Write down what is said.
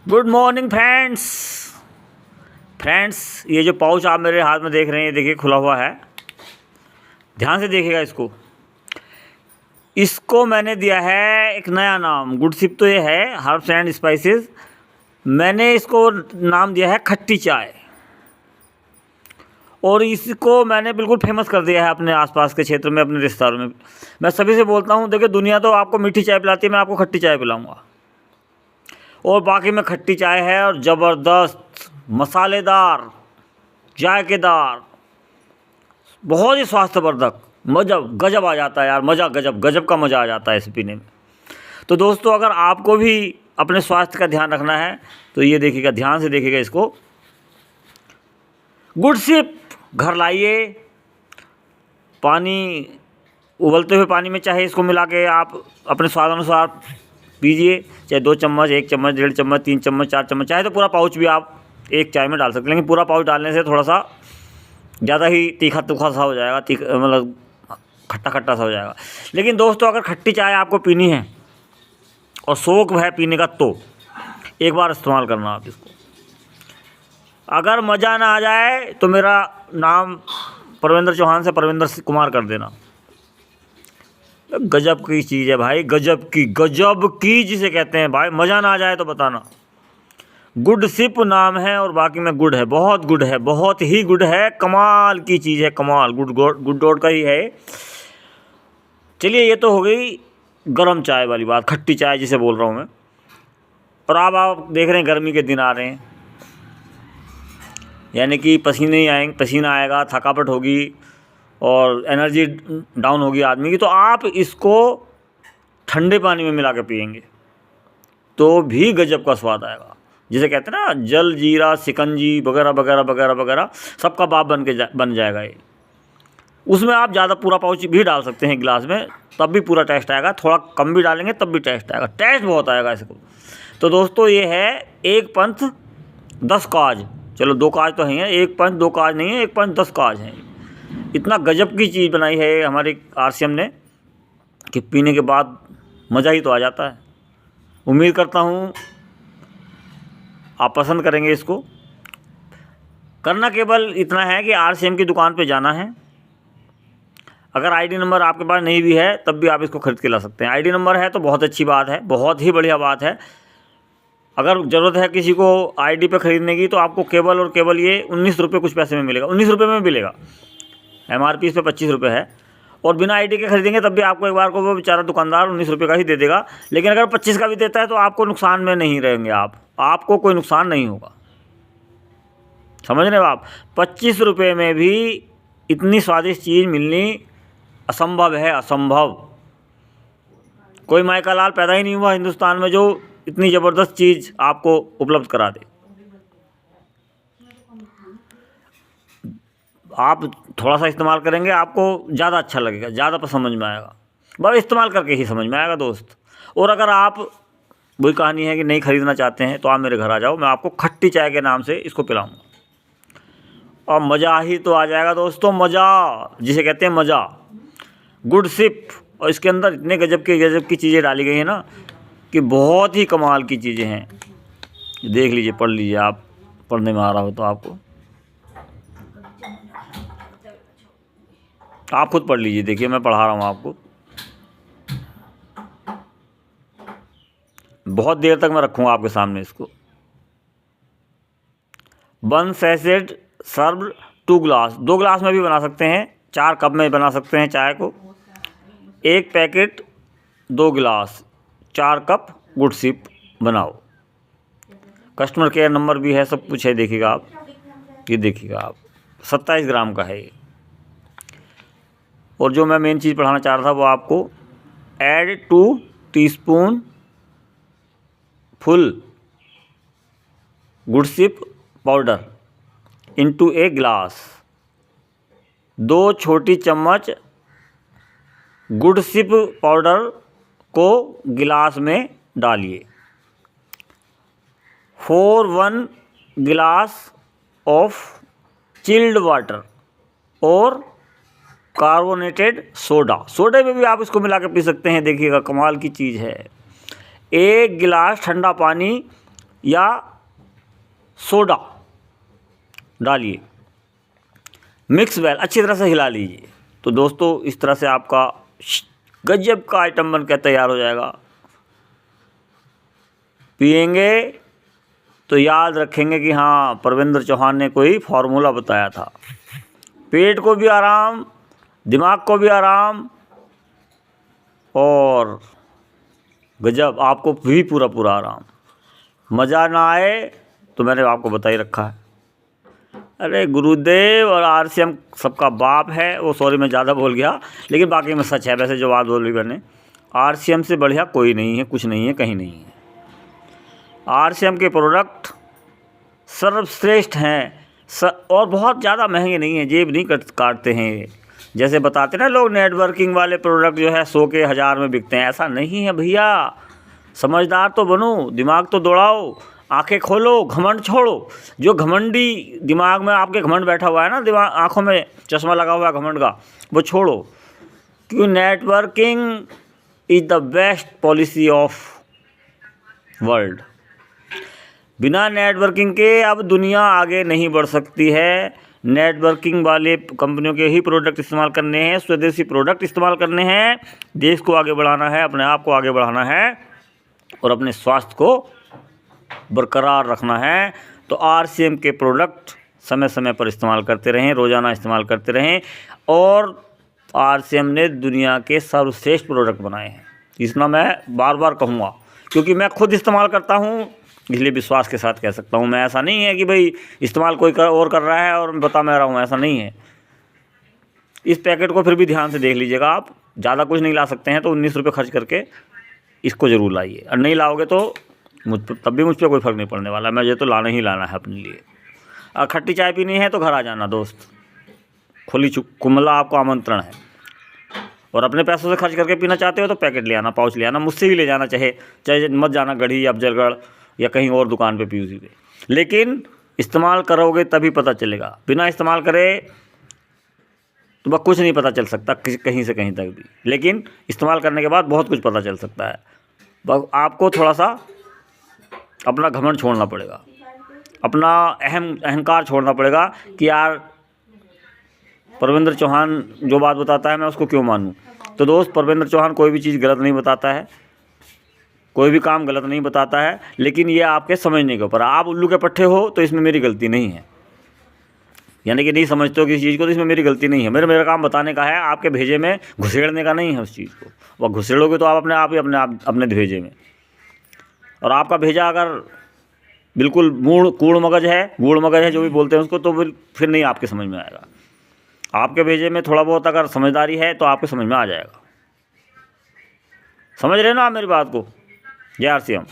Good morning friends, ये जो pouch आप मेरे हाथ में देख रहे हैं, ये देखिए खुला हुआ है। ध्यान से देखिएगा इसको मैंने दिया है एक नया नाम। गुड सिप तो ये है, हर्ब्स एंड स्पाइसेस। मैंने इसको नाम दिया है खट्टी चाय, और इसको मैंने बिल्कुल फेमस कर दिया है अपने आसपास के क्षेत्र में, अपने रिश्तेदारों में। मैं सभी से बोलता हूँ, देखिए दुनिया तो आपको मीठी चाय पिलाती है, मैं आपको खट्टी चाय पिलाऊंगा। और बाकी में खट्टी चाय है, और ज़बरदस्त मसालेदार, जायकेदार, बहुत ही स्वास्थ्यवर्धक, मज़ा गजब आ जाता है यार, मज़ा गजब का मज़ा आ जाता है इसे पीने में। तो दोस्तों, अगर आपको भी अपने स्वास्थ्य का ध्यान रखना है तो ये देखिएगा, ध्यान से देखिएगा इसको। गुड सिप घर लाइए, पानी, उबलते हुए पानी में चाहे इसको मिला के आप अपने स्वाद अनुसार पीजिए, चाहे 2 चम्मच, 1 चम्मच, 1.5 चम्मच, 3 चम्मच, 4 चम्मच, चाहे तो पूरा पाउच भी आप एक चाय में डाल सकते हैं। लेकिन पूरा पाउच डालने से थोड़ा सा ज़्यादा ही तीखा सा हो जाएगा, मतलब खट्टा सा हो जाएगा। लेकिन दोस्तों, अगर खट्टी चाय आपको पीनी है और शौक है पीने का, तो एक बार इस्तेमाल करना आप इसको। अगर मज़ा ना आ जाए तो मेरा नाम परविंदर चौहान से परविंदर कुमार कर देना। गजब की चीज़ है भाई, गजब की जिसे कहते हैं भाई। मज़ा ना आ जाए तो बताना। गुड सिप नाम है, और बाकी में गुड है, बहुत गुड है, बहुत ही गुड है, कमाल की चीज़ है, कमाल। गुड डॉट का ही है। चलिए, ये तो हो गई गरम चाय वाली बात, खट्टी चाय जिसे बोल रहा हूँ मैं। और अब आप देख रहे हैं गर्मी के दिन आ रहे हैं, यानी कि पसीना आएगा, थकावट होगी और एनर्जी डाउन होगी आदमी की। तो आप इसको ठंडे पानी में मिला के पिएंगे तो भी गजब का स्वाद आएगा। जिसे कहते हैं ना, जल जीरा शिकंजी वगैरह वगैरह वगैरह वगैरह, सबका बाप बन जाएगा ये। उसमें आप ज़्यादा पूरा पाउच भी डाल सकते हैं गिलास में, तब भी पूरा टेस्ट आएगा। थोड़ा कम भी डालेंगे तब भी टेस्ट आएगा, टेस्ट बहुत आएगा इसको। तो दोस्तों, ये है 1 पंथ 10 काज। चलो 2 काज तो हैं, 1 पंथ 2 काज नहीं है, 1 पंथ 10 काज हैं। इतना गजब की चीज़ बनाई है हमारे RCM ने कि पीने के बाद मज़ा ही तो आ जाता है। उम्मीद करता हूँ आप पसंद करेंगे इसको। करना केवल इतना है कि RCM की दुकान पे जाना है। अगर ID नंबर आपके पास नहीं भी है तब भी आप इसको खरीद के ला सकते हैं। ID नंबर है तो बहुत अच्छी बात है, बहुत ही बढ़िया बात है। अगर ज़रूरत है किसी को ID पे ख़रीदने की, तो आपको केवल और केवल ये 19 रुपये कुछ पैसे में मिलेगा, 19 रुपये में मिलेगा। MRP इस पर 25 रुपये है, और बिना ID के खरीदेंगे तब भी आपको एक बार को वो बेचारा दुकानदार 19 रुपये का ही दे देगा। लेकिन अगर 25 का भी देता है तो आपको नुकसान में नहीं रहेंगे, आपको कोई नुकसान नहीं होगा। समझ रहे हो आप? 25 रुपये में भी इतनी स्वादिष्ट चीज़ मिलनी असंभव है, असंभव। कोई माइका लाल पैदा ही नहीं हुआ हिंदुस्तान में जो इतनी ज़बरदस्त चीज़ आपको उपलब्ध करा दे। आप थोड़ा सा इस्तेमाल करेंगे, आपको ज़्यादा अच्छा लगेगा, ज़्यादा समझ में आएगा। बस इस्तेमाल करके ही समझ में आएगा दोस्त। और अगर आप, वही कहानी है कि नहीं ख़रीदना चाहते हैं, तो आप मेरे घर आ जाओ, मैं आपको खट्टी चाय के नाम से इसको पिलाऊंगा, और मज़ा ही तो आ जाएगा दोस्तों, मज़ा जिसे कहते हैं मज़ा। गुड सिप, और इसके अंदर इतने गजब की चीज़ें डाली गई हैं ना कि बहुत ही कमाल की चीज़ें हैं। देख लीजिए, पढ़ लीजिए, आप पढ़ने में आ रहा हो तो आप खुद पढ़ लीजिए। देखिए, मैं पढ़ा रहा हूँ आपको। बहुत देर तक मैं रखूँगा आपके सामने इसको। 1 सैशेट सर्व 2 ग्लास, 2 ग्लास में भी बना सकते हैं, 4 कप में बना सकते हैं चाय को। 1 पैकेट 2 गिलास 4 कप गुड सिप बनाओ। कस्टमर केयर नंबर भी है, सब कुछ है, देखिएगा आप, ये देखिएगा आप। 27 ग्राम का है ये। और जो मैं मेन चीज़ पढ़ाना चाह रहा था वो आपको, add 2 teaspoon full good sip powder into a glass. 2 छोटी चम्मच गुड सिप पाउडर को गिलास में डालिए। 1 गिलास ऑफ चिल्ड वाटर और कार्बोनेटेड सोडे में भी आप इसको मिला के पी सकते हैं। देखिएगा, कमाल की चीज़ है। 1 गिलास ठंडा पानी या सोडा डालिए, मिक्स वेल, अच्छी तरह से हिला लीजिए। तो दोस्तों इस तरह से आपका गजब का आइटम बनकर तैयार हो जाएगा। पिएंगे तो याद रखेंगे कि हाँ, परविंद्र चौहान ने कोई फार्मूला बताया था। पेट को भी आराम, दिमाग को भी आराम, और गजब आपको भी पूरा पूरा आराम। मज़ा ना आए तो मैंने आपको बता ही रखा है। अरे गुरुदेव और RCM सबका बाप है। वो सॉरी मैं ज़्यादा बोल गया, लेकिन बाकी में सच है। वैसे जो बात बोली मैंने, RCM से बढ़िया कोई नहीं है, कुछ नहीं है, कहीं नहीं है। RCM के प्रोडक्ट सर्वश्रेष्ठ हैं और बहुत ज़्यादा महंगे नहीं हैं, जेब नहीं काटते हैं। जैसे बताते ना लोग, नेटवर्किंग वाले प्रोडक्ट जो है 100 के 1000 में बिकते हैं, ऐसा नहीं है भैया। समझदार तो बनो, दिमाग तो दौड़ाओ, आंखें खोलो, घमंड छोड़ो। जो घमंडी दिमाग में आपके घमंड बैठा हुआ है ना, दिमाग आंखों में चश्मा लगा हुआ है घमंड का, वो छोड़ो। क्योंकि networking is the best policy of world. बिना नेटवर्किंग के अब दुनिया आगे नहीं बढ़ सकती है। नेटवर्किंग वाले कंपनियों के ही प्रोडक्ट इस्तेमाल करने हैं, स्वदेशी प्रोडक्ट इस्तेमाल करने हैं। देश को आगे बढ़ाना है, अपने आप को आगे बढ़ाना है और अपने स्वास्थ्य को बरकरार रखना है। तो RCM के प्रोडक्ट समय समय पर इस्तेमाल करते रहें, रोज़ाना इस्तेमाल करते रहें। और RCM ने दुनिया के सर्वश्रेष्ठ प्रोडक्ट बनाए हैं, इतना मैं बार बार कहूँगा, क्योंकि मैं खुद इस्तेमाल करता हूँ, इसलिए विश्वास के साथ कह सकता हूँ मैं। ऐसा नहीं है कि भाई इस्तेमाल कोई और कर रहा है और बता मैं रहा हूँ, ऐसा नहीं है। इस पैकेट को फिर भी ध्यान से देख लीजिएगा। आप ज़्यादा कुछ नहीं ला सकते हैं तो 19 रुपये खर्च करके इसको ज़रूर लाइए, और नहीं लाओगे तो तब भी मुझ पर कोई फ़र्क नहीं पड़ने वाला। मुझे तो लाना ही लाना है अपने लिए। और खट्टी चाय पीनी है तो घर आ जाना दोस्त, खुली कुमला आपको आमंत्रण है। और अपने पैसों से खर्च करके पीना चाहते हो तो पैकेट ले आना, पाउच ले आना, मुझसे ही ले जाना, चाहे मत जाना गढ़ी अफजलगढ़ या कहीं और दुकान पे पीयूसी पे। लेकिन इस्तेमाल करोगे तभी पता चलेगा, बिना इस्तेमाल करे तो बस कुछ नहीं पता चल सकता कहीं से कहीं तक भी। लेकिन इस्तेमाल करने के बाद बहुत कुछ पता चल सकता है। बस आपको थोड़ा सा अपना घमंड छोड़ना पड़ेगा, अपना अहंकार छोड़ना पड़ेगा कि यार परविंद्र चौहान जो बात बताता है मैं उसको क्यों मानूं। तो दोस्त, परविंद्र चौहान कोई भी चीज़ गलत नहीं बताता है, कोई भी काम गलत नहीं बताता है, लेकिन ये आपके समझने के ऊपर। आप उल्लू के पट्टे हो तो इसमें मेरी गलती नहीं है, यानी कि नहीं समझते हो किसी चीज़ को तो इसमें मेरी गलती नहीं है। मेरा काम बताने का है, आपके भेजे में घुसेड़ने का नहीं है उस चीज़ को। वह घुसेड़ोगे तो आप अपने भेजे में। और आपका भेजा अगर बिल्कुल गूढ़ मगज है जो भी बोलते हैं उसको, तो फिर नहीं आपके समझ में आएगा। आपके भेजे में थोड़ा बहुत अगर समझदारी है तो आपके समझ में आ जाएगा। समझ रहे ना आप मेरी बात को? जय RCM।